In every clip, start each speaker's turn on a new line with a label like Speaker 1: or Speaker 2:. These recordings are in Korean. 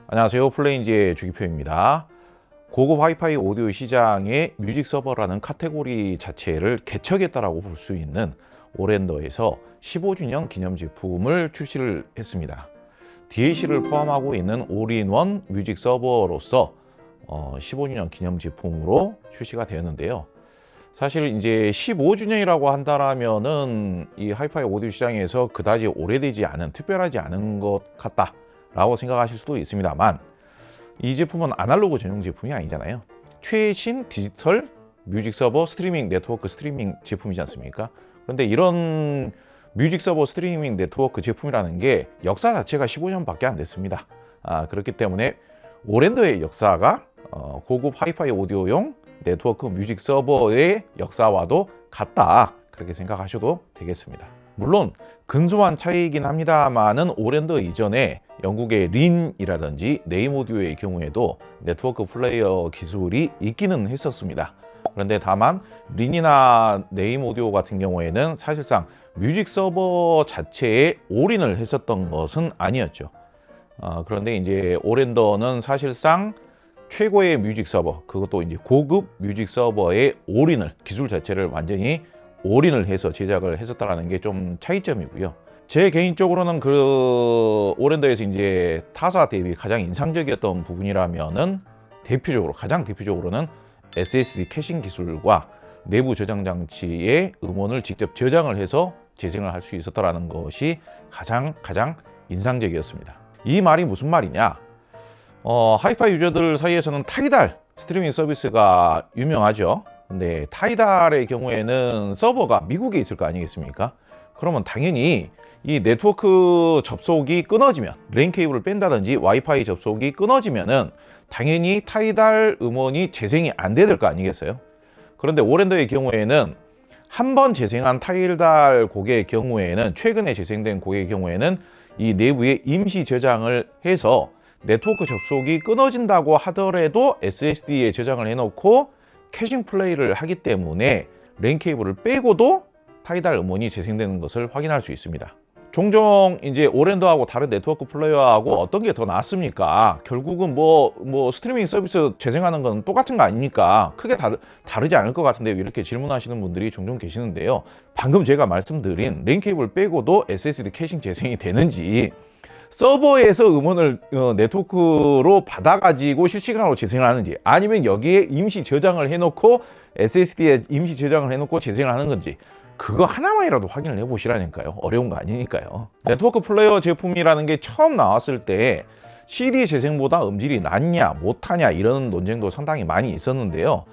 Speaker 1: 안녕하세요. 플레인즈의 주기표입니다. 고급 와이파이 오디오 시장의 뮤직 서버라는 카테고리 자체를 개척했다라고 볼 수 있는 오랜더에서 15주년 기념 제품을 출시를 했습니다. DAC를 포함하고 있는 올인원 뮤직 서버로서 15주년 기념 제품으로 출시가 되었는데요. 사실 이제 15주년이라고 한다라면은 이 하이파이 오디오 시장에서 그다지 오래되지 않은, 특별하지 않은 것 같다라고 생각하실 수도 있습니다만, 이 제품은 아날로그 전용 제품이 아니잖아요. 최신 디지털 뮤직 서버 스트리밍 네트워크 스트리밍 제품이지 않습니까? 그런데 이런 뮤직 서버 스트리밍 네트워크 제품이라는 게 역사 자체가 15년밖에 안 됐습니다. 그렇기 때문에 오랜더의 역사가 고급 하이파이 오디오용 네트워크 뮤직 서버의 역사와도 같다, 그렇게 생각하셔도 되겠습니다. 물론 근소한 차이이긴 합니다만은 오랜더 이전에 영국의 린이라든지 네임오디오의 경우에도 네트워크 플레이어 기술이 있기는 했었습니다. 그런데 다만 린이나 네임오디오 같은 경우에는 사실상 뮤직 서버 자체에 올인을 했었던 것은 아니었죠. 그런데 이제 오랜더는 사실상 최고의 뮤직 서버, 그것도 이제 고급 뮤직 서버의 올인을, 기술 자체를 완전히 올인을 해서 제작을 했었다라는 게 좀 차이점이고요. 제 개인적으로는 그 오랜더에서 이제 타사 대비 가장 인상적이었던 부분이라면은 가장 대표적으로는 SSD 캐싱 기술과 내부 저장 장치의 음원을 직접 저장을 해서 재생을 할 수 있었다라는 것이 가장 인상적이었습니다. 이 말이 무슨 말이냐? 하이파이 유저들 사이에서는 타이달 스트리밍 서비스가 유명하죠. 근데 타이달의 경우에는 서버가 미국에 있을 거 아니겠습니까? 그러면 당연히 이 네트워크 접속이 끊어지면, 랜 케이블을 뺀다든지 와이파이 접속이 끊어지면은 당연히 타이달 음원이 재생이 안 돼야 될 거 아니겠어요? 그런데 오랜더의 경우에는 한 번 재생한 타이달 곡의 경우에는, 최근에 재생된 곡의 경우에는 이 내부에 임시 저장을 해서 네트워크 접속이 끊어진다고 하더라도 SSD에 저장을 해놓고 캐싱 플레이를 하기 때문에 랜 케이블을 빼고도 타이달 음원이 재생되는 것을 확인할 수 있습니다. 종종 이제 오랜더하고 다른 네트워크 플레이어하고 어떤 게 더 낫습니까? 결국은 뭐 스트리밍 서비스 재생하는 건 똑같은 거 아닙니까? 크게 다르지 않을 것 같은데 이렇게 질문하시는 분들이 종종 계시는데요. 방금 제가 말씀드린 랜 케이블 빼고도 SSD 캐싱 재생이 되는지, 서버에서 음원을 네트워크로 받아가지고 실시간으로 재생을 하는지, 아니면 여기에 임시 저장을 해놓고 SSD에 임시 저장을 해놓고 재생을 하는 건지, 그거 하나만이라도 확인을 해보시라니까요. 어려운 거 아니니까요. 네트워크 플레이어 제품이라는 게 처음 나왔을 때 CD 재생보다 음질이 낫냐 못하냐 이런 논쟁도 상당히 많이 있었는데요.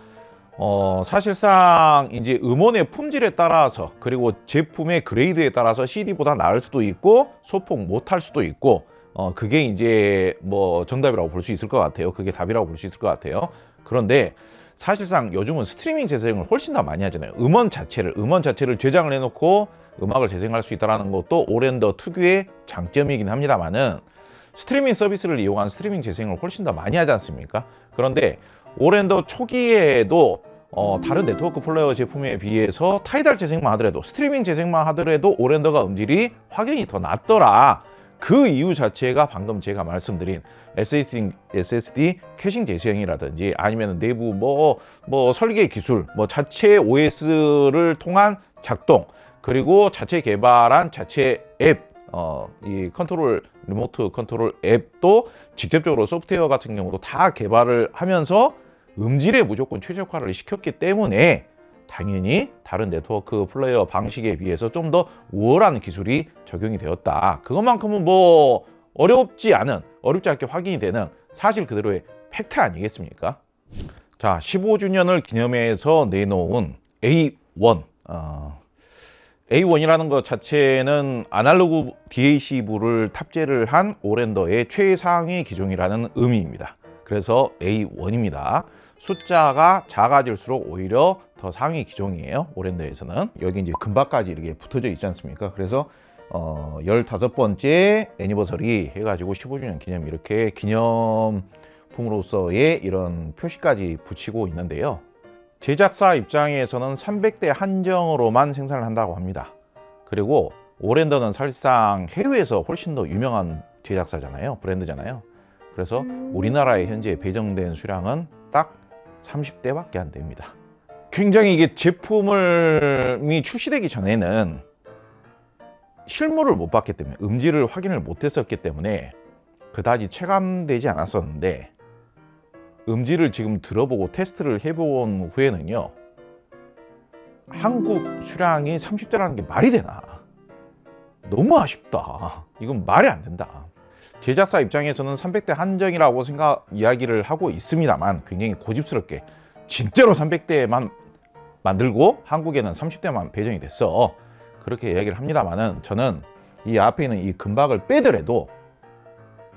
Speaker 1: 사실상 이제 음원의 품질에 따라서, 그리고 제품의 그레이드에 따라서 CD보다 나을 수도 있고 소폭 못할 수도 있고, 그게 이제 뭐 정답이라고 볼 수 있을 것 같아요. 그게 답이라고 볼 수 있을 것 같아요. 그런데 사실상 요즘은 스트리밍 재생을 훨씬 더 많이 하잖아요. 음원 자체를 저장을 해놓고 음악을 재생할 수 있다는 것도 오랜더 특유의 장점이긴 합니다만은, 스트리밍 서비스를 이용한 스트리밍 재생을 훨씬 더 많이 하지 않습니까? 그런데 오랜더 초기에도 다른 네트워크 플레이어 제품에 비해서 타이달 재생만 하더라도, 스트리밍 재생만 하더라도 오랜더가 음질이 확연히 더 낫더라. 그 이유 자체가 방금 제가 말씀드린 SSD 캐싱 재생이라든지, 아니면 내부 설계 기술, 자체 OS를 통한 작동, 그리고 자체 개발한 자체 앱, 이 리모트 컨트롤 앱도 직접적으로 소프트웨어 같은 경우도 다 개발을 하면서 음질에 무조건 최적화를 시켰기 때문에 당연히 다른 네트워크 플레이어 방식에 비해서 좀 더 우월한 기술이 적용이 되었다. 그것만큼은 어렵지 않게 확인이 되는 사실 그대로의 팩트 아니겠습니까? 자, 15주년을 기념해서 내놓은 A1. A1이라는 것 자체는 아날로그 DAC부를 탑재를 한 오랜더의 최상위 기종이라는 의미입니다. 그래서 A1입니다. 숫자가 작아질수록 오히려 더 상위 기종이에요. 오랜더에서는. 여기 이제 금박까지 이렇게 붙어져 있지 않습니까? 그래서 15번째 애니버서리 해가지고 15주년 기념, 이렇게 기념품으로서의 이런 표시까지 붙이고 있는데요. 제작사 입장에서는 300대 한정으로만 생산을 한다고 합니다. 그리고 오랜더는 사실상 해외에서 훨씬 더 유명한 제작사잖아요. 브랜드잖아요. 그래서 우리나라에 현재 배정된 수량은 딱 30대밖에 안 됩니다. 굉장히 이게 제품이 출시되기 전에는 실물을 못 봤기 때문에, 음질을 확인을 못 했었기 때문에 그다지 체감되지 않았었는데, 음질을 지금 들어보고 테스트를 해본 후에는요, 한국 수량이 30대라는 게 말이 되나? 너무 아쉽다. 이건 말이 안 된다. 제작사 입장에서는 300대 한정이라고 이야기를 하고 있습니다만, 굉장히 고집스럽게 진짜로 300대만 만들고 한국에는 30대만 배정이 됐어, 그렇게 이야기를 합니다만은, 저는 이 앞에 있는 이 금박을 빼더라도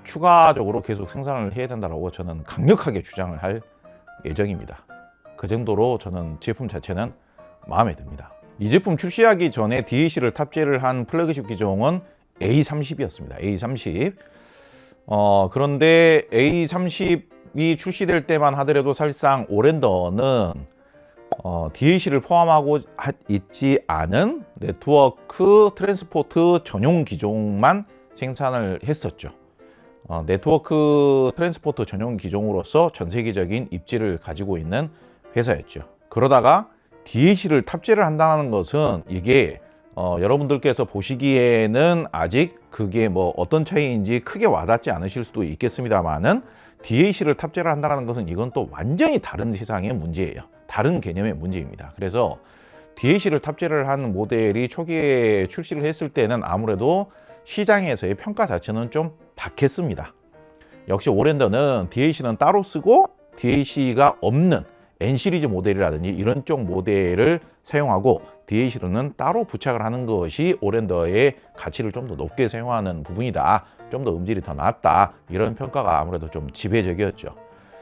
Speaker 1: 추가적으로 계속 생산을 해야 된다고 저는 강력하게 주장을 할 예정입니다. 그 정도로 저는 제품 자체는 마음에 듭니다. 이 제품 출시하기 전에 DAC를 탑재를 한 플래그십 기종은 A30이었습니다. A30. 그런데 A30이 출시될 때만 하더라도 사실상 오랜더는 DAC를 포함하고 있지 않은 네트워크 트랜스포트 전용 기종만 생산을 했었죠. 네트워크 트랜스포터 전용 기종으로서 전 세계적인 입지를 가지고 있는 회사였죠. 그러다가 DAC를 탑재를 한다는 것은, 이게 여러분들께서 보시기에는 아직 그게 뭐 어떤 차이인지 크게 와닿지 않으실 수도 있겠습니다만은, DAC를 탑재를 한다는 것은 이건 또 완전히 다른 세상의 문제예요. 다른 개념의 문제입니다. 그래서 DAC를 탑재를 한 모델이 초기에 출시를 했을 때는 아무래도 시장에서의 평가 자체는 좀 박했습니다. 역시 오랜더는 DAC는 따로 쓰고 DAC가 없는 N시리즈 모델이라든지 이런 쪽 모델을 사용하고 DAC로는 따로 부착을 하는 것이 오랜더의 가치를 좀 더 높게 사용하는 부분이다, 좀 더 음질이 더 낫다, 이런 평가가 아무래도 좀 지배적이었죠.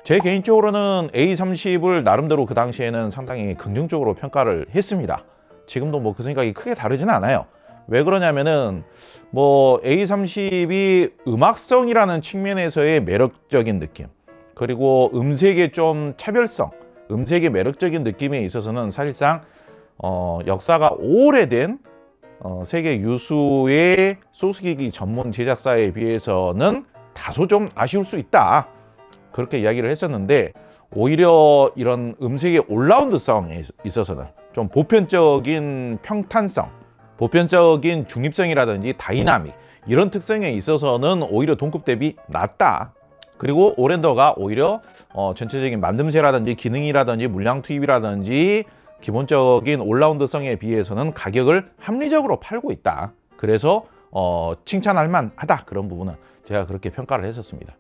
Speaker 1: 제 개인적으로는 A30을 나름대로 그 당시에는 상당히 긍정적으로 평가를 했습니다. 지금도 뭐 그 생각이 크게 다르지는 않아요. 왜 그러냐면은 뭐 A30이 음악성이라는 측면에서의 매력적인 느낌, 그리고 음색의 좀 차별성, 음색의 매력적인 느낌에 있어서는 사실상 역사가 오래된 세계 유수의 소스기기 전문 제작사에 비해서는 다소 좀 아쉬울 수 있다, 그렇게 이야기를 했었는데, 오히려 이런 음색의 올라운드성에 있어서는 좀 보편적인 평탄성, 보편적인 중립성이라든지 다이나믹, 이런 특성에 있어서는 오히려 동급 대비 낫다. 그리고 오랜더가 오히려 전체적인 만듦새라든지 기능이라든지 물량 투입이라든지 기본적인 올라운드성에 비해서는 가격을 합리적으로 팔고 있다. 그래서 칭찬할 만하다, 그런 부분은 제가 그렇게 평가를 했었습니다.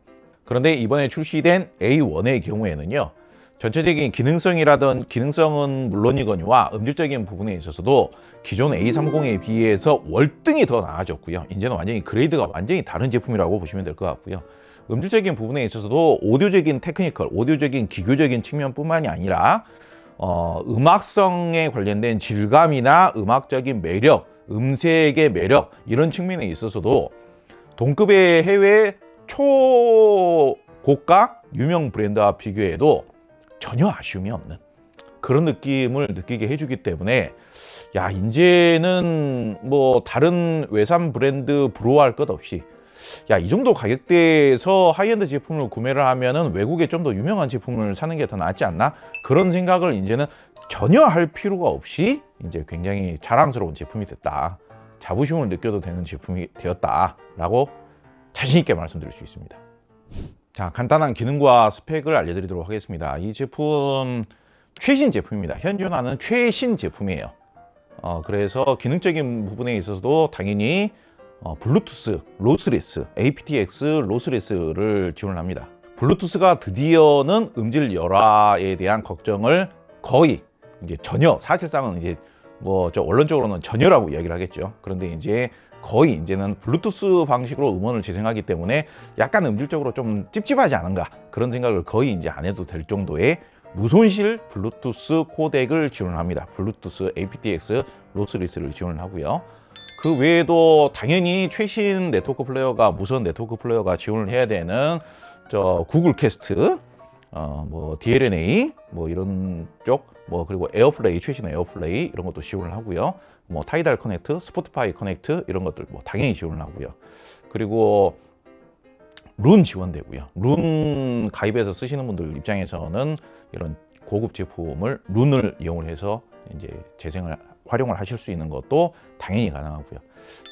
Speaker 1: 그런데 이번에 출시된 A1의 경우에는요, 전체적인 기능성은 물론이거니와 음질적인 부분에 있어서도 기존 A30에 비해서 월등히 더 나아졌고요. 이제는 완전히 그레이드가 완전히 다른 제품이라고 보시면 될 것 같고요. 음질적인 부분에 있어서도 오디오적인 테크니컬, 오디오적인 기교적인 측면뿐만이 아니라 음악성에 관련된 질감이나 음악적인 매력, 음색의 매력, 이런 측면에 있어서도 동급의 해외 초고가 유명 브랜드와 비교해도 전혀 아쉬움이 없는 그런 느낌을 느끼게 해주기 때문에, 야, 이제는 뭐 다른 외산 브랜드 부러워할 것 없이, 야, 이 정도 가격대에서 하이엔드 제품을 구매를 하면은 외국에 좀 더 유명한 제품을 사는 게 더 낫지 않나, 그런 생각을 이제는 전혀 할 필요가 없이 이제 굉장히 자랑스러운 제품이 됐다, 자부심을 느껴도 되는 제품이 되었다라고 자신 있게 말씀드릴 수 있습니다. 자, 간단한 기능과 스펙을 알려드리도록 하겠습니다. 이 제품 최신 제품입니다. 현존하는 최신 제품이에요. 그래서 기능적인 부분에 있어서도 당연히 블루투스 로스레스, aptX 로스레스를 지원을 합니다. 블루투스가 드디어는 음질 열화에 대한 걱정을 거의 이제 전혀, 사실상은 이제 뭐 원론적으로는 전혀라고 이야기를 하겠죠. 그런데 이제 거의 이제는 블루투스 방식으로 음원을 재생하기 때문에 약간 음질적으로 좀 찝찝하지 않은가, 그런 생각을 거의 이제 안 해도 될 정도의 무손실 블루투스 코덱을 지원을 합니다. 블루투스 aptX 로스리스를 지원을 하고요. 그 외에도 당연히 최신 네트워크 플레이어가, 무선 네트워크 플레이어가 지원을 해야 되는 구글 캐스트, 뭐 DLNA, 뭐 이런 쪽, 뭐 그리고 에어플레이, 최신 에어플레이 이런 것도 지원을 하고요. 뭐 타이달 커넥트, 스포티파이 커넥트 이런 것들 뭐 당연히 지원을 하고요. 그리고 룬 지원되고요. 룬 가입해서 쓰시는 분들 입장에서는 이런 고급 제품을 룬을 이용을 해서 이제 재생을 활용을 하실 수 있는 것도 당연히 가능하고요.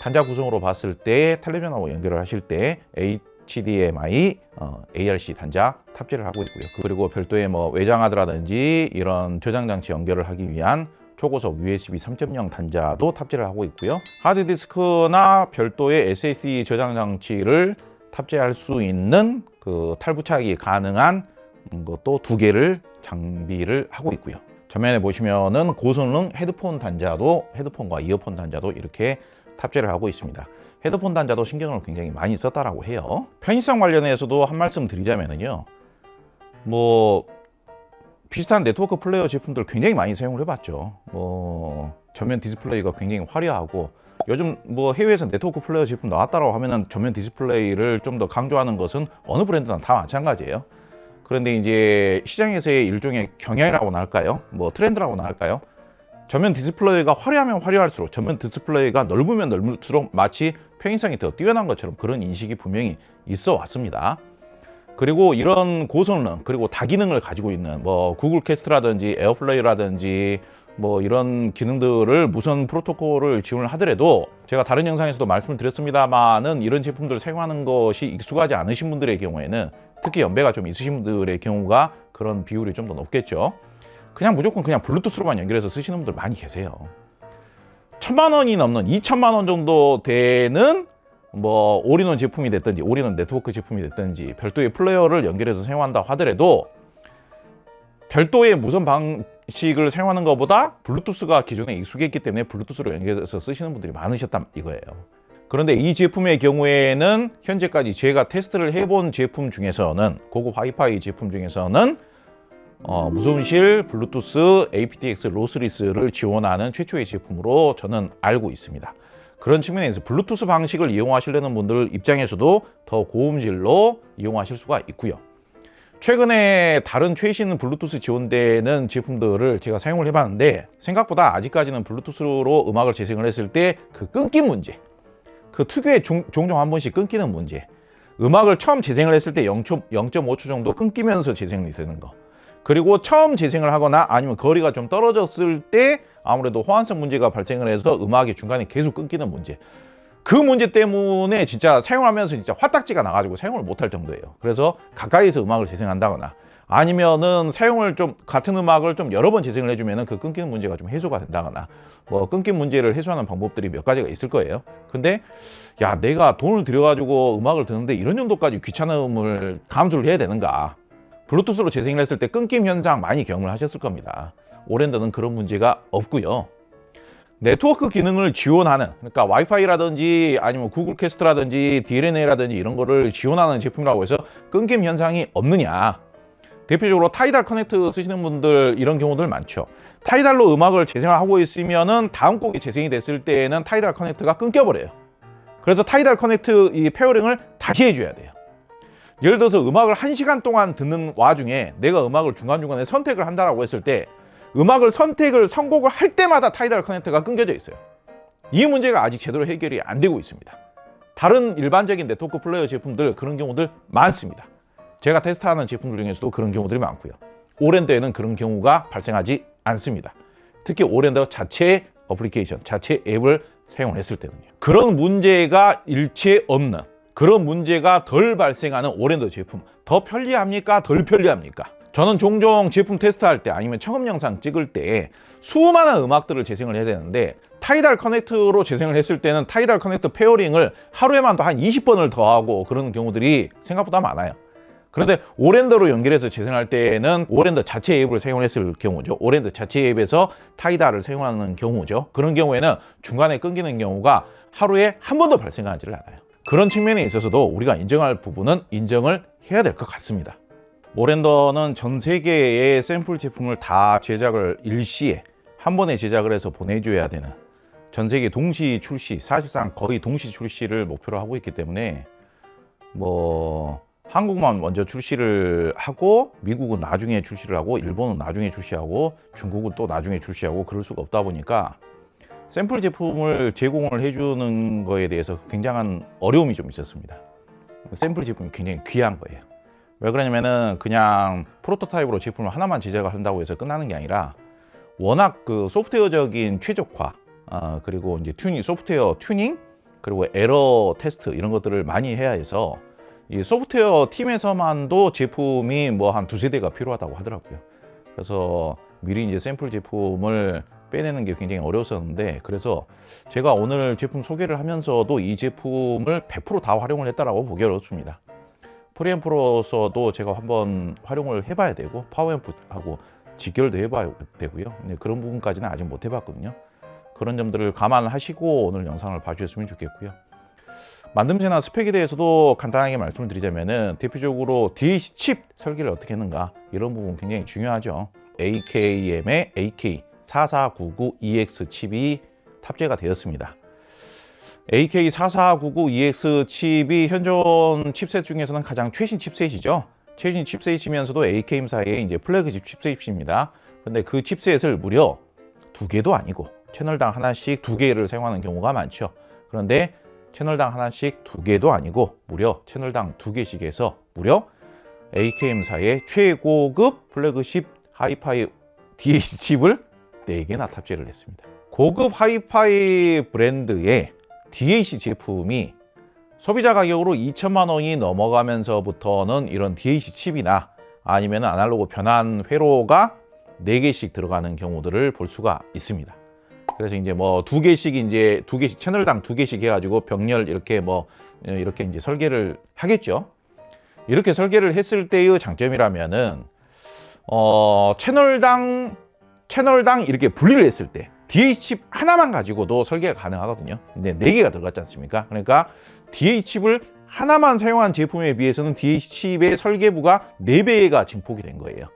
Speaker 1: 단자 구성으로 봤을 때 텔레비전하고 연결을 하실 때 HDMI, ARC 단자 탑재를 하고 있고요. 그리고 별도의 뭐 외장하드라든지 이런 저장 장치 연결을 하기 위한 초고속 USB 3.0 단자도 탑재를 하고 있고요. 하드디스크나 별도의 SSD 저장 장치를 탑재할 수 있는 그 탈부착이 가능한 것도 2개를 장비를 하고 있고요. 전면에 보시면은 고성능 헤드폰 단자도, 헤드폰과 이어폰 단자도 이렇게 탑재를 하고 있습니다. 헤드폰 단자도 신경을 굉장히 많이 썼다라고 해요. 편의성 관련해서도 한 말씀 드리자면요, 뭐 비슷한 네트워크 플레이어 제품들 굉장히 많이 사용을 해봤죠. 뭐 전면 디스플레이가 굉장히 화려하고, 요즘 뭐 해외에서 네트워크 플레이어 제품 나왔다라고 하면은 전면 디스플레이를 좀 더 강조하는 것은 어느 브랜드나 다 마찬가지예요. 그런데 이제 시장에서의 일종의 경향이라고나 할까요? 뭐 트렌드라고나 할까요? 전면 디스플레이가 화려하면 화려할수록, 전면 디스플레이가 넓으면 넓을수록 마치 편의성이 더 뛰어난 것처럼 그런 인식이 분명히 있어 왔습니다. 그리고 이런 고성능 그리고 다기능을 가지고 있는 뭐 구글 캐스트라든지 에어플레이라든지 뭐 이런 기능들을 무선 프로토콜을 지원을 하더라도, 제가 다른 영상에서도 말씀을 드렸습니다만은 이런 제품들을 사용하는 것이 익숙하지 않으신 분들의 경우에는, 특히 연배가 좀 있으신 분들의 경우가 그런 비율이 좀 더 높겠죠. 그냥 무조건 그냥 블루투스로만 연결해서 쓰시는 분들 많이 계세요. 1,000만 원이 넘는 2,000만 원 정도 되는 뭐 올인원 제품이 됐든지 올인원 네트워크 제품이 됐든지 별도의 플레이어를 연결해서 사용한다 하더라도 별도의 무선 방식을 사용하는 것보다 블루투스가 기존에 익숙했기 때문에 블루투스로 연결해서 쓰시는 분들이 많으셨단 이거예요. 그런데 이 제품의 경우에는 현재까지 제가 테스트를 해본 제품 중에서는, 고급 와이파이 제품 중에서는 무선실 블루투스 aptX 로스리스를 지원하는 최초의 제품으로 저는 알고 있습니다. 그런 측면에서 블루투스 방식을 이용하시려는 분들 입장에서도 더 고음질로 이용하실 수가 있고요. 최근에 다른 최신 블루투스 지원되는 제품들을 제가 사용을 해봤는데, 생각보다 아직까지는 블루투스로 음악을 재생을 했을 때 그 끊김 문제, 그 특유의 종종 한 번씩 끊기는 문제, 음악을 처음 재생을 했을 때 0.5초 정도 끊기면서 재생이 되는 거, 그리고 처음 재생을 하거나 아니면 거리가 좀 떨어졌을 때 아무래도 호환성 문제가 발생을 해서 음악이 중간에 계속 끊기는 문제, 그 문제 때문에 진짜 사용하면서 진짜 화딱지가 나가지고 사용을 못할 정도예요. 그래서 가까이서 음악을 재생한다거나 아니면은 사용을 좀, 같은 음악을 좀 여러 번 재생을 해주면은 그 끊기는 문제가 좀 해소가 된다거나, 뭐 끊긴 문제를 해소하는 방법들이 몇 가지가 있을 거예요. 근데 야, 내가 돈을 들여가지고 음악을 듣는데 이런 정도까지 귀찮음을 감수를 해야 되는가? 블루투스로 재생을 했을 때 끊김 현상 많이 경험을 하셨을 겁니다. 오랜드는 그런 문제가 없고요. 네트워크 기능을 지원하는, 그러니까 와이파이라든지 아니면 구글 캐스트라든지 DLNA라든지 이런 거를 지원하는 제품이라고 해서 끊김 현상이 없느냐? 대표적으로 타이달 커넥트 쓰시는 분들 이런 경우들 많죠. 타이달로 음악을 재생을 하고 있으면은 다음 곡이 재생이 됐을 때에는 타이달 커넥트가 끊겨버려요. 그래서 타이달 커넥트 이 페어링을 다시 해줘야 돼요. 예를 들어서 음악을 1시간 동안 듣는 와중에 내가 음악을 중간중간에 선택을 한다라고 했을 때 음악을 선곡을 할 때마다 타이달 커넥트가 끊겨져 있어요. 이 문제가 아직 제대로 해결이 안 되고 있습니다. 다른 일반적인 네트워크 플레이어 제품들 그런 경우들 많습니다. 제가 테스트하는 제품들 중에서도 그런 경우들이 많고요. 오랜드에는 그런 경우가 발생하지 않습니다. 특히 오랜드 자체 어플리케이션, 자체 앱을 사용을 했을 때는요. 그런 문제가 일체 없는, 그런 문제가 덜 발생하는 오랜드 제품, 더 편리합니까? 덜 편리합니까? 저는 종종 제품 테스트할 때 아니면 청음 영상 찍을 때 수많은 음악들을 재생을 해야 되는데, 타이달 커넥트로 재생을 했을 때는 타이달 커넥트 페어링을 하루에만도 한 20번을 더 하고 그러는 경우들이 생각보다 많아요. 그런데 오랜드로 연결해서 재생할 때는 오랜드 자체 앱을 사용했을 경우죠. 오랜드 자체 앱에서 타이달을 사용하는 경우죠. 그런 경우에는 중간에 끊기는 경우가 하루에 한 번도 발생하지를 않아요. 그런 측면에 있어서도 우리가 인정할 부분은 인정을 해야 될 것 같습니다. 오랜더는 전 세계의 샘플 제품을 다 제작을 일시에 한 번에 제작을 해서 보내줘야 되는, 전 세계 동시 출시, 사실상 거의 동시 출시를 목표로 하고 있기 때문에 뭐 한국만 먼저 출시를 하고 미국은 나중에 출시를 하고 일본은 나중에 출시하고 중국은 또 나중에 출시하고 그럴 수가 없다 보니까 샘플 제품을 제공을 해주는 거에 대해서 굉장한 어려움이 좀 있었습니다. 샘플 제품이 굉장히 귀한 거예요. 왜 그러냐면은 그냥 프로토타입으로 제품을 하나만 제작을 한다고 해서 끝나는 게 아니라 워낙 그 소프트웨어적인 최적화, 그리고 이제 소프트웨어 튜닝, 그리고 에러 테스트 이런 것들을 많이 해야 해서 이 소프트웨어 팀에서만도 제품이 뭐 한 두세 대가 필요하다고 하더라고요. 그래서 미리 이제 샘플 제품을 빼내는 게 굉장히 어려웠었는데, 그래서 제가 오늘 제품 소개를 하면서도 이 제품을 100% 다 활용을 했다라고 보기 어렵습니다. 프리앰프로서도 제가 한번 활용을 해봐야 되고, 파워앰프하고 직결도 해봐야 되고요. 근데 그런 부분까지는 아직 못 해봤거든요. 그런 점들을 감안하시고 오늘 영상을 봐주셨으면 좋겠고요. 만듦새나 스펙에 대해서도 간단하게 말씀을 드리자면은, 대표적으로 DAC 칩 설계를 어떻게 했는가, 이런 부분 굉장히 중요하죠. AKM의 AK4499EX 칩이 탑재가 되었습니다. AK4499EX 칩이 현존 칩셋 중에서는 가장 최신 칩셋이죠. 최신 칩셋이면서도 AKM사의 이제 플래그십 칩셋입니다. 근데 그 칩셋을 무려 2개도 아니고 채널당 하나씩 2개를 사용하는 경우가 많죠. 그런데 채널당 하나씩 2개도 아니고 무려 채널당 2개씩 해서 무려 AKM사의 최고급 플래그십 하이파이 DAC 칩을 4개나 탑재를 했습니다. 고급 하이파이 브랜드의 DAC 제품이 소비자 가격으로 2천만 원이 넘어가면서부터는 이런 DAC 칩이나 아니면 아날로그 변환 회로가 4개씩 들어가는 경우들을 볼 수가 있습니다. 그래서 이제 뭐 2개씩 채널당 2개씩 해가지고 병렬 이렇게 이제 설계를 하겠죠. 이렇게 설계를 했을 때의 장점이라면은 채널당 이렇게 분리를 했을 때 DAC 칩 하나만 가지고도 설계가 가능하거든요. 근데 4개가 들어갔지 않습니까? 그러니까 DAC 칩을 하나만 사용한 제품에 비해서는 DAC 칩의 설계부가 4배가 증폭이 된 거예요.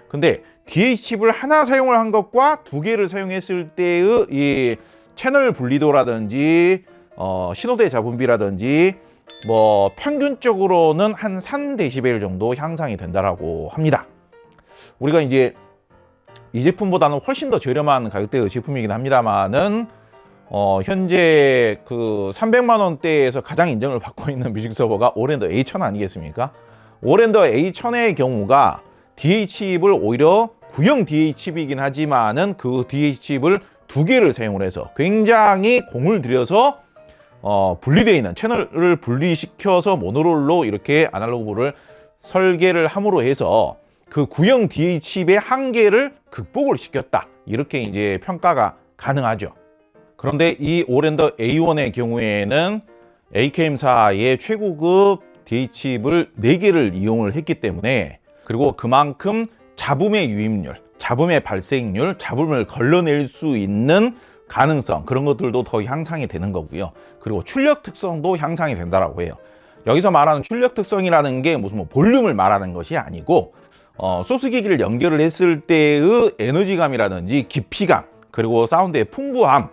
Speaker 1: 근데 DAC 칩을 하나 사용을 한 것과 2개를 사용했을 때의 이 채널 분리도라든지 신호대 잡음비라든지 뭐 평균적으로는 한 3dB 정도 향상이 된다라고 합니다. 우리가 이제 이 제품보다는 훨씬 더 저렴한 가격대의 제품이긴 합니다만은 현재 그 300만 원대에서 가장 인정을 받고 있는 뮤직 서버가 오랜더 A1000 아니겠습니까? 오랜더 A1000의 경우가 DAC 칩을 오히려 구형 DAC 칩이긴 하지만은 그 DAC 칩을 2개를 사용을 해서 굉장히 공을 들여서 분리되어 있는 채널을 분리시켜서 모노롤로 이렇게 아날로그를 설계를 함으로 해서 그 구형 DAC 칩의 한계를 극복을 시켰다, 이렇게 이제 평가가 가능하죠. 그런데 이 오랜더 A1의 경우에는 AKM사의 최고급 DAC 칩을 4개를 이용을 했기 때문에, 그리고 그만큼 잡음의 유입률, 잡음의 발생률, 잡음을 걸러낼 수 있는 가능성, 그런 것들도 더 향상이 되는 거고요. 그리고 출력 특성도 향상이 된다라고 해요. 여기서 말하는 출력 특성이라는 게 무슨 뭐 볼륨을 말하는 것이 아니고 소스기기를 연결을 했을 때의 에너지감이라든지 깊이감, 그리고 사운드의 풍부함,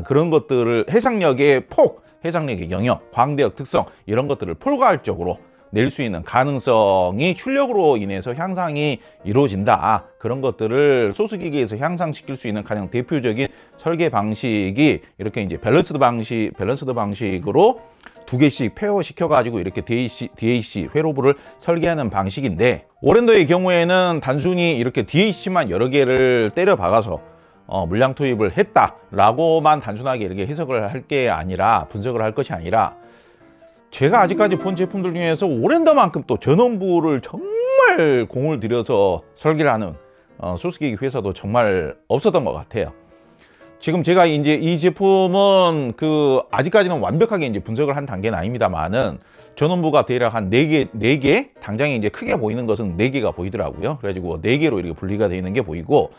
Speaker 1: 그런 것들을 해상력의 폭, 해상력의 영역, 광대역 특성, 이런 것들을 포괄적으로 낼 수 있는 가능성이 출력으로 인해서 향상이 이루어진다. 그런 것들을 소스기기에서 향상시킬 수 있는 가장 대표적인 설계 방식이 이렇게 이제 밸런스드 방식으로 2개씩 페어 시켜가지고 이렇게 DAC 회로부를 설계하는 방식인데, 오랜더의 경우에는 단순히 이렇게 DAC만 여러 개를 때려 박아서 물량 투입을 했다라고만 단순하게 이렇게 해석을 할 게 아니라, 분석을 할 것이 아니라, 제가 아직까지 본 제품들 중에서 오랜더만큼 또 전원부를 정말 공을 들여서 설계를 하는 소스기기 회사도 정말 없었던 것 같아요. 지금 제가 이제 이 제품은 아직까지는 완벽하게 이제 분석을 한 단계는 아닙니다만은, 전원부가 대략 한 4개, 당장에 이제 크게 보이는 것은 4개가 보이더라고요. 그래가지고 4개로 이렇게 분리가 되어 있는 게 보이고,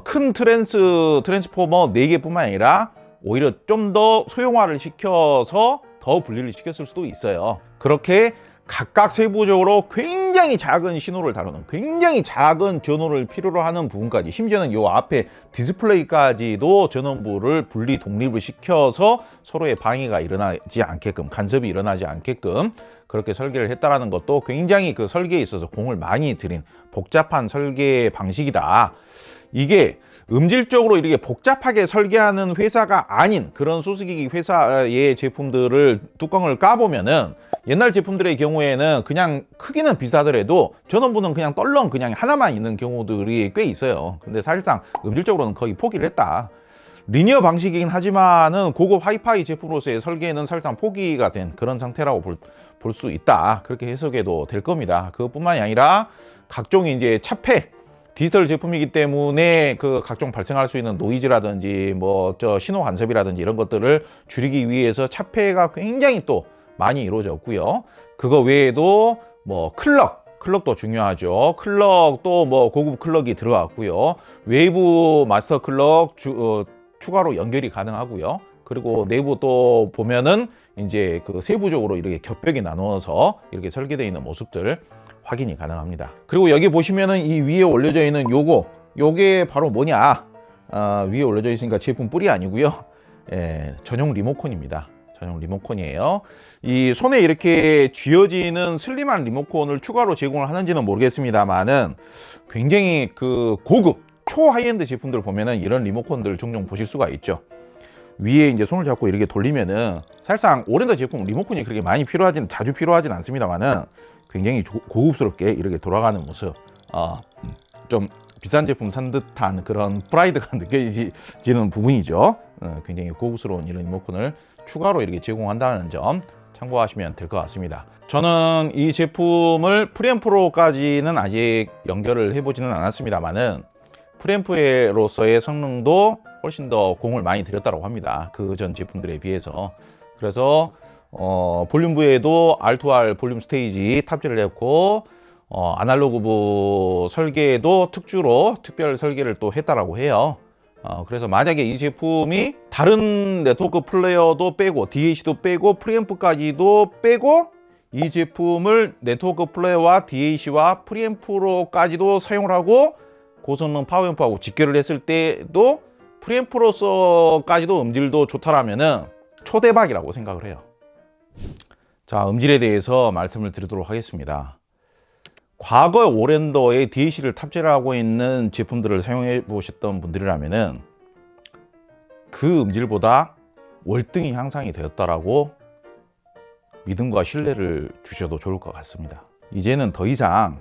Speaker 1: 큰 트랜스포머 4개 뿐만 아니라 오히려 좀 더 소형화를 시켜서 더 분리를 시켰을 수도 있어요. 그렇게 각각 세부적으로 굉장히 작은 신호를 다루는, 굉장히 작은 전원을 필요로 하는 부분까지, 심지어는 요 앞에 디스플레이까지도 전원부를 분리 독립을 시켜서 서로의 방해가 일어나지 않게끔, 간섭이 일어나지 않게끔 그렇게 설계를 했다라는 것도 굉장히 그 설계에 있어서 공을 많이 들인 복잡한 설계 방식이다. 이게 음질적으로 이렇게 복잡하게 설계하는 회사가 아닌 그런 소스기기 회사의 제품들을 뚜껑을 까보면은 옛날 제품들의 경우에는 그냥 크기는 비슷하더라도 전원부는 그냥 떨렁 그냥 하나만 있는 경우들이 꽤 있어요. 근데 사실상 음질적으로는 거의 포기를 했다. 리니어 방식이긴 하지만은 고급 하이파이 제품으로서의 설계는 사실상 포기가 된 그런 상태라고 볼 수 있다. 그렇게 해석해도 될 겁니다. 그것뿐만이 아니라 각종 이제 차폐 디지털 제품이기 때문에 그 각종 발생할 수 있는 노이즈라든지 뭐 저 신호 간섭이라든지 이런 것들을 줄이기 위해서 차폐가 굉장히 또 많이 이루어졌고요. 그거 외에도 뭐 클럭도 중요하죠. 클럭도 뭐 고급 클럭이 들어갔고요. 외부 마스터 클럭 추가로 연결이 가능하고요. 그리고 내부 또 보면은 이제 그 세부적으로 이렇게 겹벽이 나누어서 이렇게 설계되어 있는 모습들 확인이 가능합니다. 그리고 여기 보시면은 이 위에 올려져 있는 요게 바로 뭐냐? 위에 올려져 있으니까 제품 뿔이 아니고요. 전용 리모컨입니다. 전용 리모컨이에요. 이 손에 이렇게 쥐어지는 슬림한 리모컨을 추가로 제공을 하는지는 모르겠습니다만은 굉장히 그 고급 초 하이엔드 제품들 보면은 이런 리모컨들 종종 보실 수가 있죠. 위에 이제 손을 잡고 이렇게 돌리면은 사실상 오랜더 제품 리모컨이 그렇게 많이 자주 필요하진 않습니다만은 굉장히 고급스럽게 이렇게 돌아가는 모습, 좀 비싼 제품 산 듯한 그런 프라이드가 느껴지는 부분이죠. 굉장히 고급스러운 이런 리모컨을 추가로 이렇게 제공한다는 점 참고하시면 될 것 같습니다. 저는 이 제품을 프리앰프로까지는 아직 연결을 해보지는 않았습니다만은 프리앰프로서의 성능도 훨씬 더 공을 많이 들였다고 합니다. 그 전 제품들에 비해서. 그래서 볼륨부에도 R2R 볼륨 스테이지 탑재를 했고 아날로그부 설계에도 특별 설계를 또 했다라고 해요. 그래서 만약에 이 제품이 다른 네트워크 플레이어도 빼고 DAC도 빼고 프리앰프까지도 빼고 이 제품을 네트워크 플레이어와 DAC와 프리앰프로까지도 사용을 하고 고성능 파워앰프하고 직결을 했을 때도 프리앰프로서까지도 음질도 좋다라면은 초대박이라고 생각을 해요. 자, 음질에 대해서 말씀을 드리도록 하겠습니다. 과거 오랜더에 DAC를 탑재를 하고 있는 제품들을 사용해 보셨던 분들이라면은 그 음질보다 월등히 향상이 되었다라고 믿음과 신뢰를 주셔도 좋을 것 같습니다. 이제는 더 이상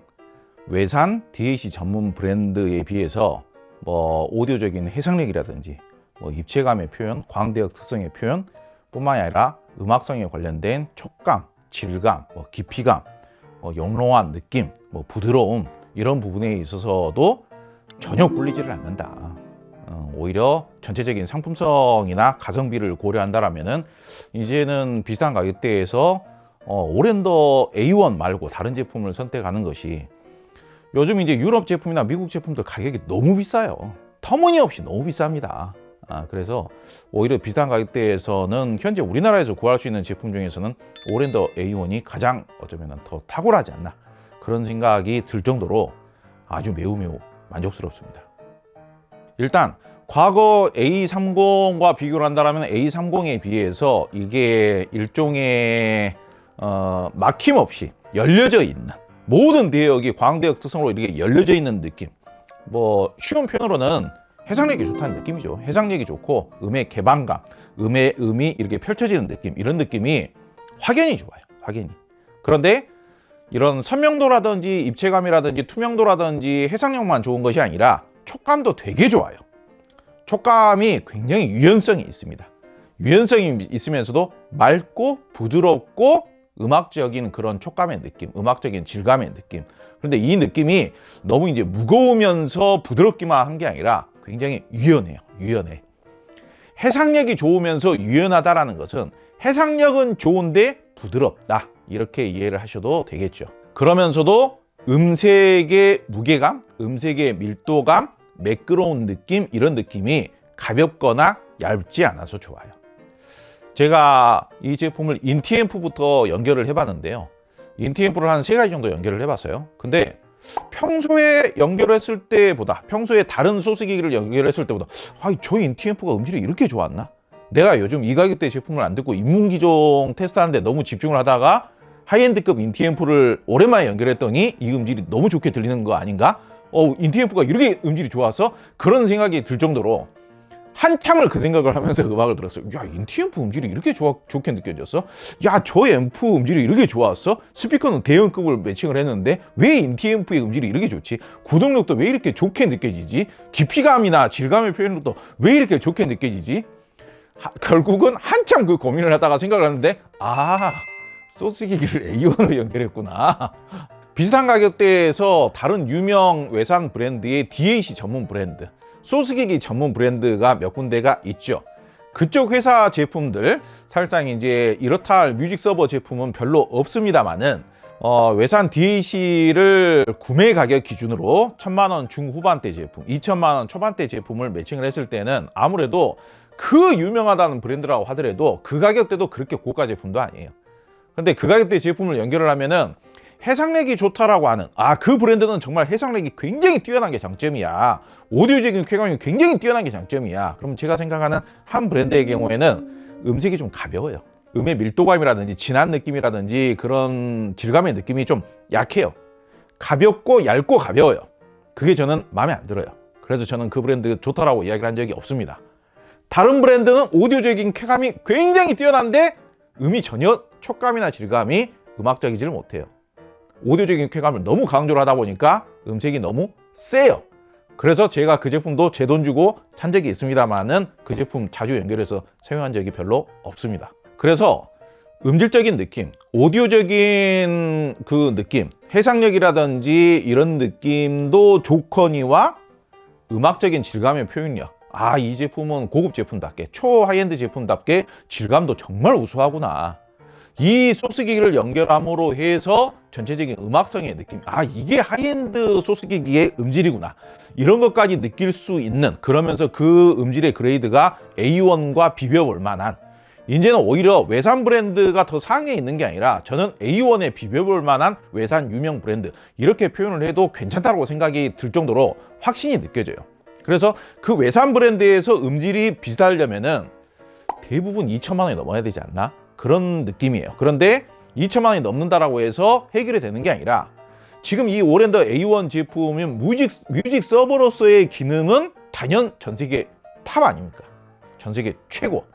Speaker 1: 외산 DAC 전문 브랜드에 비해서 뭐 오디오적인 해상력이라든지 뭐 입체감의 표현, 광대역 특성의 표현 뿐만이 아니라 음악성에 관련된 촉감, 질감, 뭐 깊이감, 영롱한 느낌, 뭐 부드러움 이런 부분에 있어서도 전혀 꿀리지를 않는다. 오히려 전체적인 상품성이나 가성비를 고려한다라면은 이제는 비슷한 가격대에서 오랜더 A1 말고 다른 제품을 선택하는 것이, 요즘 이제 유럽 제품이나 미국 제품들 가격이 너무 비싸요. 터무니없이 너무 비쌉니다. 그래서 오히려 비슷한 가격대에서는 현재 우리나라에서 구할 수 있는 제품 중에서는 오랜더 A1이 가장 어쩌면 더 탁월하지 않나, 그런 생각이 들 정도로 아주 매우 만족스럽습니다. 일단 과거 A30과 비교를 한다면 A30에 비해서 이게 일종의 막힘없이 열려져 있는, 모든 대역이 광대역 특성으로 이렇게 열려져 있는 느낌, 뭐 쉬운 표현으로는 해상력이 좋다는 느낌이죠. 해상력이 좋고 음의 개방감, 음이 이렇게 펼쳐지는 느낌, 이런 느낌이 확연히 좋아요. 확연히. 그런데 이런 선명도라든지 입체감이라든지 투명도라든지 해상력만 좋은 것이 아니라 촉감도 되게 좋아요. 촉감이 굉장히 유연성이 있습니다. 유연성이 있으면서도 맑고 부드럽고 음악적인 그런 촉감의 느낌, 음악적인 질감의 느낌. 그런데 이 느낌이 너무 이제 무거우면서 부드럽기만 한 게 아니라 굉장히 유연해요. 유연해. 해상력이 좋으면서 유연하다라는 것은 해상력은 좋은데 부드럽다, 이렇게 이해를 하셔도 되겠죠. 그러면서도 음색의 무게감, 음색의 밀도감, 매끄러운 느낌, 이런 느낌이 가볍거나 얇지 않아서 좋아요. 제가 이 제품을 인티앰프부터 연결을 해봤는데요. 인티앰프를 한 3가지 정도 연결을 해봤어요. 근데 평소에 연결했을 때보다, 평소에 다른 소스기기를 연결했을 때보다 저 인티앰프가 음질이 이렇게 좋았나? 내가 요즘 이 가격대 제품을 안 듣고 입문기종 테스트하는데 너무 집중을 하다가 하이엔드급 인티앰프를 오랜만에 연결했더니 이 음질이 너무 좋게 들리는 거 아닌가? 인티앰프가 이렇게 음질이 좋아서, 그런 생각이 들 정도로 한참을 그 생각을 하면서 음악을 들었어요. 야, 인티앰프 음질이 이렇게 좋게 느껴졌어? 야, 저 앰프 음질이 이렇게 좋았어? 스피커는 대형급을 매칭을 했는데 왜 인티앰프의 음질이 이렇게 좋지? 구동력도 왜 이렇게 좋게 느껴지지? 깊이감이나 질감의 표현도 왜 이렇게 좋게 느껴지지? 결국은 한참 그 고민을 하다가 생각을 하는데, 소스기기를 A1으로 연결했구나. 비슷한 가격대에서 다른 유명 외산 브랜드의 DAC 전문 브랜드, 소스기기 전문 브랜드가 몇 군데가 있죠. 그쪽 회사 제품들, 사실상 이제 이렇다 할 뮤직 서버 제품은 별로 없습니다만은 외산 DAC를 구매 가격 기준으로 1000만 원 중후반대 제품, 2000만 원 초반대 제품을 매칭을 했을 때는 아무래도 그 유명하다는 브랜드라고 하더라도 그 가격대도 그렇게 고가 제품도 아니에요. 근데 그 가격대 제품을 연결을 하면은 해상력이 좋다라고 하는, 그 브랜드는 정말 해상력이 굉장히 뛰어난 게 장점이야, 오디오적인 쾌감이 굉장히 뛰어난 게 장점이야. 그럼 제가 생각하는 한 브랜드의 경우에는 음색이 좀 가벼워요. 음의 밀도감이라든지 진한 느낌이라든지 그런 질감의 느낌이 좀 약해요. 가볍고 얇고 가벼워요. 그게 저는 마음에 안 들어요. 그래서 저는 그 브랜드 좋다라고 이야기를 한 적이 없습니다. 다른 브랜드는 오디오적인 쾌감이 굉장히 뛰어난데 음이 전혀 촉감이나 질감이 음악적이지를 못해요. 오디오적인 쾌감을 너무 강조를 하다 보니까 음색이 너무 세요. 그래서 제가 그 제품도 제 돈 주고 산 적이 있습니다만은 그 제품 자주 연결해서 사용한 적이 별로 없습니다. 그래서 음질적인 느낌, 오디오적인 그 느낌, 해상력이라든지 이런 느낌도 좋거니와 음악적인 질감의 표현력, 이 제품은 고급 제품답게, 초 하이엔드 제품답게 질감도 정말 우수하구나, 이 소스기기를 연결함으로 해서 전체적인 음악성의 느낌, 이게 하이엔드 소스기기의 음질이구나, 이런 것까지 느낄 수 있는, 그러면서 그 음질의 그레이드가 A1과 비벼볼 만한, 이제는 오히려 외산 브랜드가 더 상위에 있는 게 아니라 저는 A1에 비벼볼 만한 외산 유명 브랜드, 이렇게 표현을 해도 괜찮다고 생각이 들 정도로 확신이 느껴져요. 그래서 그 외산 브랜드에서 음질이 비슷하려면은 대부분 2천만 원이 넘어야 되지 않나? 그런 느낌이에요. 그런데 2천만 원이 넘는다라고 해서 해결이 되는 게 아니라, 지금 이 오랜더 A1 제품은 뮤직 서버로서의 기능은 단연 전 세계 탑 아닙니까? 전 세계 최고.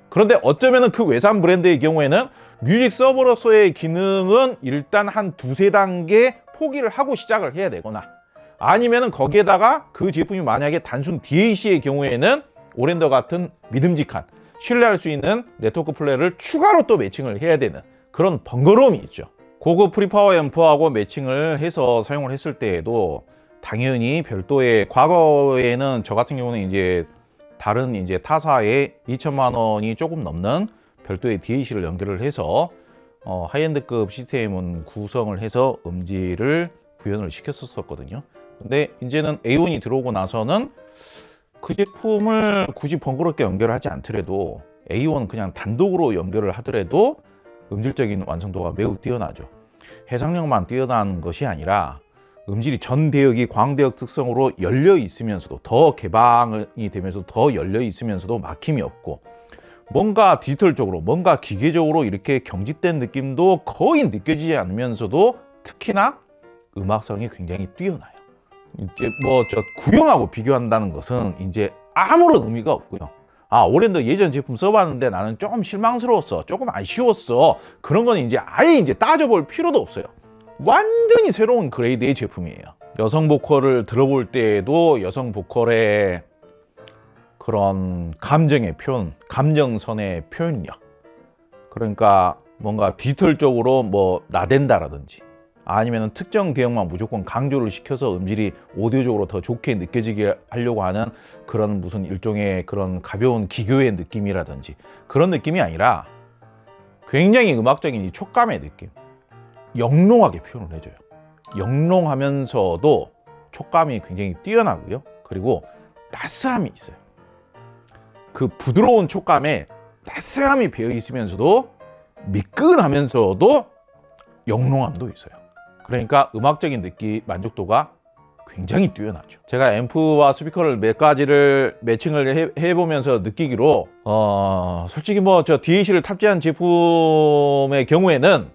Speaker 1: 그런데 어쩌면은 그 외산 브랜드의 경우에는 뮤직 서버로서의 기능은 일단 한 두세 단계 포기를 하고 시작을 해야 되거나, 아니면은 거기에다가 그 제품이 만약에 단순 DAC의 경우에는 오랜더 같은 믿음직한, 신뢰할 수 있는 네트워크 플레이를 추가로 또 매칭을 해야 되는 그런 번거로움이 있죠. 고급 프리파워 앰프하고 매칭을 해서 사용을 했을 때에도 당연히 별도의, 과거에는 저 같은 경우는 이제 다른 이제 타사에 2천만 원이 조금 넘는 별도의 DAC를 연결을 해서 하이엔드급 시스템은 구성을 해서 음질을 구현을 시켰었거든요. 근데 이제는 A1이 들어오고 나서는 그 제품을 굳이 번거롭게 연결하지 않더라도 A1 그냥 단독으로 연결을 하더라도 음질적인 완성도가 매우 뛰어나죠. 해상력만 뛰어난 것이 아니라 음질이 전 대역이 광대역 특성으로 열려 있으면서도, 더 개방이 되면서 더 열려 있으면서도 막힘이 없고, 뭔가 디지털적으로, 뭔가 기계적으로 이렇게 경직된 느낌도 거의 느껴지지 않으면서도 특히나 음악성이 굉장히 뛰어나요. 이제 구형하고 비교한다는 것은 이제 아무런 의미가 없고요. 오랜더 예전 제품 써봤는데 나는 조금 실망스러웠어, 조금 아쉬웠어, 그런 건 이제 아예 이제 따져볼 필요도 없어요. 완전히 새로운 그레이드의 제품이에요. 여성 보컬을 들어볼 때에도 여성 보컬의 그런 감정의 표현, 감정선의 표현력, 그러니까 뭔가 디지털적으로 나댄다라든지 아니면 특정 대역만 무조건 강조를 시켜서 음질이 오디오적으로 더 좋게 느껴지게 하려고 하는 그런 무슨 일종의 그런 가벼운 기교의 느낌이라든지 그런 느낌이 아니라 굉장히 음악적인 이 촉감의 느낌, 영롱하게 표현을 해줘요. 영롱하면서도 촉감이 굉장히 뛰어나고요. 그리고 따스함이 있어요. 그 부드러운 촉감에 따스함이 배어 있으면서도 미끈하면서도 영롱함도 있어요. 그러니까 음악적인 느낌, 만족도가 굉장히 뛰어나죠. 제가 앰프와 스피커를 몇 가지를 매칭을 해보면서 느끼기로 솔직히 저 DAC를 탑재한 제품의 경우에는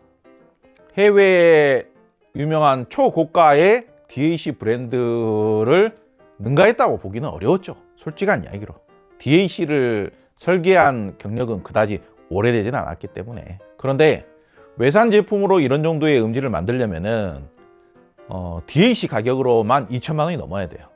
Speaker 1: 해외 유명한 초고가의 DAC 브랜드를 능가했다고 보기는 어려웠죠. 솔직한 이야기로. DAC를 설계한 경력은 그다지 오래되진 않았기 때문에. 그런데 외산 제품으로 이런 정도의 음질을 만들려면은 DAC 가격으로만 2천만 원이 넘어야 돼요.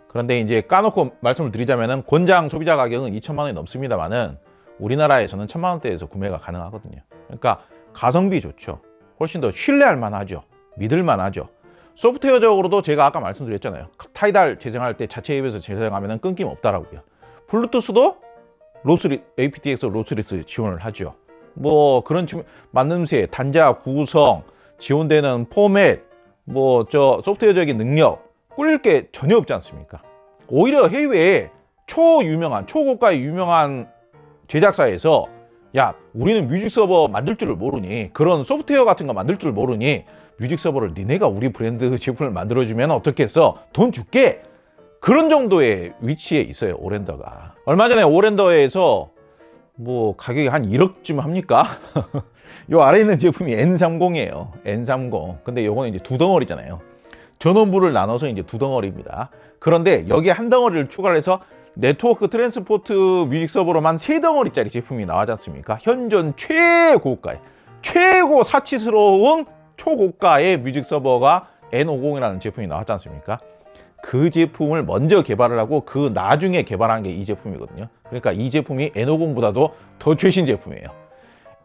Speaker 1: 그런데 이제 까놓고 말씀을 드리자면은 권장 소비자 가격은 2천만 원이 넘습니다만은 우리나라에서는 1,000만 원대에서 구매가 가능하거든요. 그러니까 가성비 좋죠. 훨씬 더 신뢰할 만하죠. 믿을 만하죠. 소프트웨어적으로도 제가 아까 말씀드렸잖아요. 타이달 재생할 때 자체 앱에서 재생하면 끊김 없다라고요. 블루투스도 aptX 로스리스 지원을 하죠. 뭐 그런 만듦새, 단자 구성, 지원되는 포맷, 뭐 소프트웨어적인 능력 꿀릴 게 전혀 없지 않습니까? 오히려 해외에 초고가의 유명한 제작사에서 야, 우리는 뮤직 서버 만들 줄 모르니, 그런 소프트웨어 같은 거 만들 줄 모르니 뮤직 서버를 니네가 우리 브랜드 제품을 만들어주면 어떻겠어? 돈 줄게. 그런 정도의 위치에 있어요, 오랜더가. 얼마 전에 오랜더에서 뭐 가격이 한 1억쯤 합니까? 요 아래에 있는 제품이 N30이에요. N30. 근데 요거는 이제 두 덩어리잖아요. 전원부를 나눠서 이제 두 덩어리입니다. 그런데 여기에 한 덩어리를 추가를 해서 네트워크 트랜스포트 뮤직 서버로만 세 덩어리짜리 제품이 나왔지 않습니까? 현존 최고 사치스러운 초고가의 뮤직 서버가 N50이라는 제품이 나왔지 않습니까? 그 제품을 먼저 개발을 하고 그 나중에 개발한 게 이 제품이거든요. 그러니까 이 제품이 N50보다도 더 최신 제품이에요.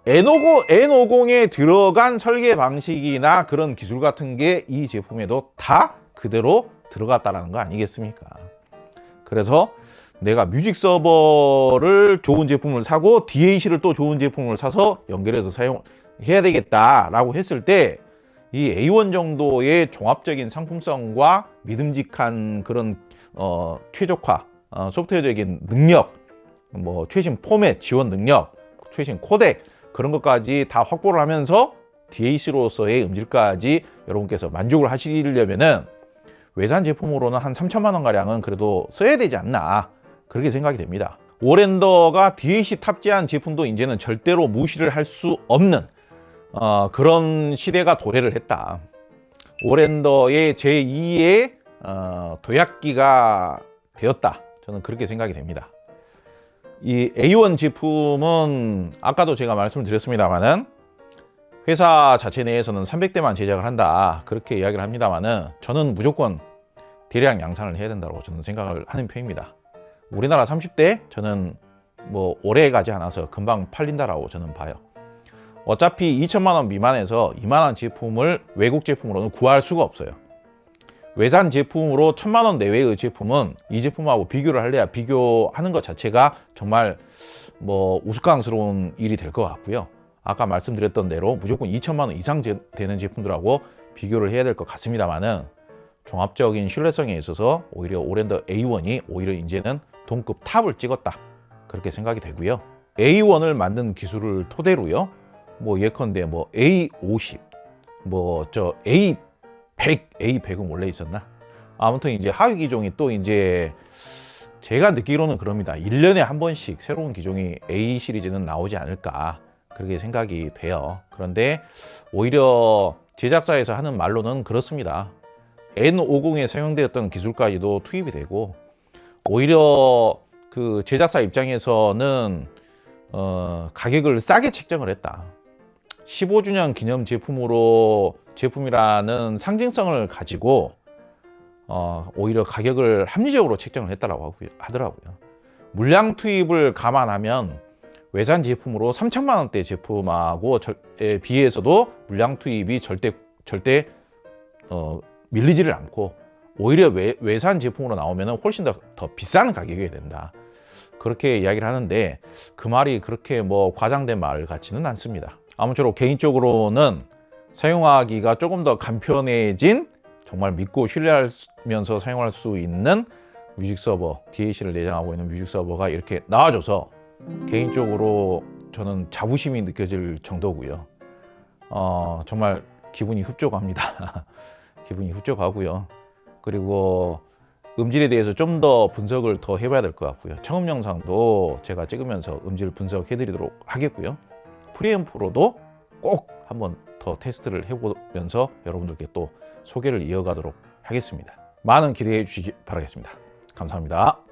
Speaker 1: N50에 들어간 설계 방식이나 그런 기술 같은 게 이 제품에도 다 그대로 들어갔다는 거 아니겠습니까? 그래서 내가 뮤직 서버를 좋은 제품을 사고 DAC를 또 좋은 제품을 사서 연결해서 사용해야 되겠다라고 했을 때 이 A1 정도의 종합적인 상품성과 믿음직한 그런 최적화, 소프트웨어적인 능력, 뭐 최신 포맷 지원 능력, 최신 코덱 그런 것까지 다 확보를 하면서 DAC로서의 음질까지 여러분께서 만족을 하시려면은 외산 제품으로는 한 3천만 원 가량은 그래도 써야 되지 않나, 그렇게 생각이 됩니다. 오랜더가 DAC 탑재한 제품도 이제는 절대로 무시를 할 수 없는 그런 시대가 도래를 했다. 오랜더의 제2의 도약기가 되었다. 저는 그렇게 생각이 됩니다. 이 A1 제품은 아까도 제가 말씀을 드렸습니다만은 회사 자체 내에서는 300대만 제작을 한다, 그렇게 이야기를 합니다만은 저는 무조건 대량 양산을 해야 된다고 저는 생각을 하는 편입니다. 우리나라 30대 저는 뭐 오래 가지 않아서 금방 팔린다라고 저는 봐요. 어차피 2천만 원 미만에서 이만한 제품을 외국 제품으로는 구할 수가 없어요. 외산 제품으로 1,000만 원 내외의 제품은 이 제품하고 비교를 할래야 비교하는 것 자체가 정말 뭐 우스꽝스러운 일이 될 것 같고요. 아까 말씀드렸던 대로 무조건 2천만 원 이상 되는 제품들하고 비교를 해야 될 것 같습니다만은 종합적인 신뢰성에 있어서 오히려 오랜더 A1이 오히려 이제는 동급 탑을 찍었다, 그렇게 생각이 되고요. A1을 만든 기술을 토대로요, 뭐 예컨대 뭐 A50, 뭐 A100은 원래 있었나? 아무튼 이제 하위 기종이 또 이제 제가 느끼로는 그럽니다. 1년에 한 번씩 새로운 기종이 A 시리즈는 나오지 않을까, 그렇게 생각이 돼요. 그런데 오히려 제작사에서 하는 말로는 그렇습니다. N50에 사용되었던 기술까지도 투입이 되고, 오히려 그 제작사 입장에서는 가격을 싸게 책정을 했다. 15주년 기념 제품이라는 상징성을 가지고 오히려 가격을 합리적으로 책정을 했다라고 하더라고요. 물량 투입을 감안하면 외산 제품으로 3천만 원대 제품하고 비해서도 물량 투입이 절대 밀리지를 않고 오히려 외산 제품으로 나오면 훨씬 더 비싼 가격이 된다, 그렇게 이야기를 하는데 그 말이 그렇게 뭐 과장된 말 같지는 않습니다. 아무쪼록 개인적으로는 사용하기가 조금 더 간편해진, 정말 믿고 신뢰하면서 사용할 수 있는 뮤직 서버, DAC를 내장하고 있는 뮤직 서버가 이렇게 나와줘서 개인적으로 저는 자부심이 느껴질 정도고요. 정말 기분이 흡족합니다. 기분이 흡족하고요. 그리고 음질에 대해서 좀 더 분석을 더 해봐야 될 것 같고요. 청음 영상도 제가 찍으면서 음질 분석해 드리도록 하겠고요. 프리앰프로도 꼭 한번 더 테스트를 해보면서 여러분들께 또 소개를 이어가도록 하겠습니다. 많은 기대해 주시기 바라겠습니다. 감사합니다.